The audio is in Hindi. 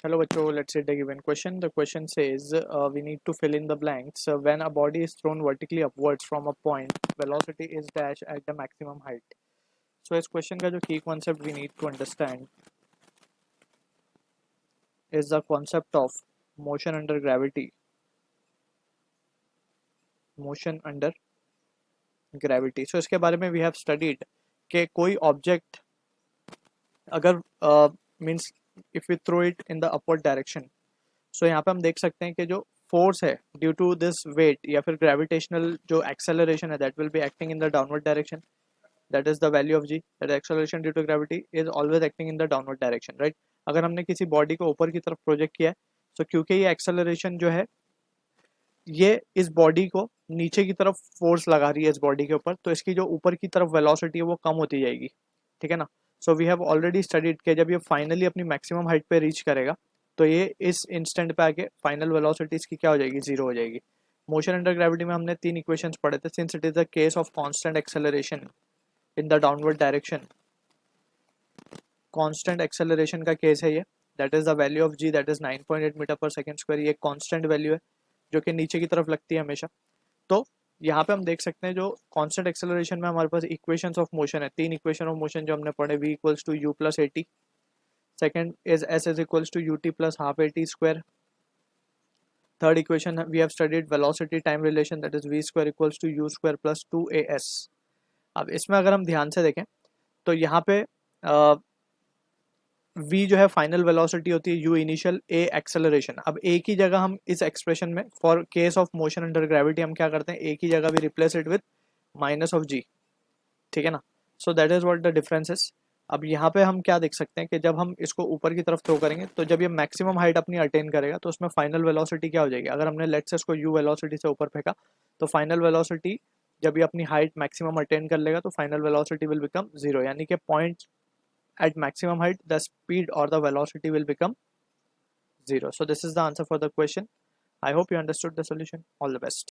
Hello bachcho, let's read the given question. The question says we need to fill in the blanks. When a body is thrown vertically upwards from a point, velocity is dash at the maximum height. So इस question का जो key concept we need to understand is the concept of motion under gravity. Motion under gravity. So इसके बारे में we have studied कि कोई object अगर means if we throw it in the upward direction, so यहाँ पे हम देख सकते हैं कि जो फोर्स है ड्यू टू दिस वेट या फिर ग्रेविटेशनल जो एक्सेलरेशन है that will be acting in the downward direction. That is the value of g. That acceleration due to gravity is always acting in the downward direction, right. अगर हमने किसी बॉडी को ऊपर की तरफ प्रोजेक्ट किया है तो क्योंकि ये एक्सेलरेशन जो है ये इस बॉडी को नीचे की तरफ फोर्स लगा रही है इस बॉडी के ऊपर, तो इसकी जो ऊपर की तरफ वेलोसिटी है वो कम होती जाएगी. ठीक है ना. So we have already studied कि जब ये फाइनली अपनी मैक्सिमम हाइट पे रीच करेगा तो ये इस इंस्टेंट पे आके फाइनल वेलोसिटी इसकी क्या हो जाएगी, जीरो हो जाएगी. मोशन अंडर ग्रेविटी में हमने 3 इक्वेशंस पढ़े थे. Since it is the case of constant acceleration in the downward direction, constant acceleration का केस है ये. That is the value of g, that is 9.8 metre per second square. ये कांस्टेंट वैल्यू है जो कि नीचे की तरफ लगती है हमेशा. तो यहाँ पे हम देख सकते हैं जो कांस्टेंट एक्सेलरेशन में हमारे पास इक्वेशंस ऑफ मोशन है, 3 इक्वेशन ऑफ मोशन जो हमने पढ़े. v equals to u plus a t. Second is s is equals to u t plus half a t square. Third equation we have studied velocity time relation, that is v square equals to u square plus 2as. अब इसमें अगर हम ध्यान से देखें तो यहाँ पे v जो है फाइनल वेलोसिटी होती है, u इनिशियल, a एक्सेलरेशन. अब a की जगह हम इस एक्सप्रेशन में for case of motion under gravity हम क्या करते हैं, a की जगह भी replace it with minus of g. ठीक है ना. So that is what the difference is. अब यहाँ पे हम क्या देख सकते हैं कि जब हम इसको ऊपर की तरफ थ्रो करेंगे तो जब ये मैक्सिमम हाइट अपनी अटेन करेगा तो उसमें फाइनल वेलोसिटी क्या हो जाएगी. अगर हमने लेट्स से इसको u वेलोसिटी से ऊपर फेंका तो फाइनल वेलोसिटी जब ये अपनी हाइट मैक्सिमम अटेन कर लेगा तो final velocity will become zero. यानी कि point at maximum height the speed or the velocity will become zero. So this is the answer for the question. I hope you understood the solution. All the best.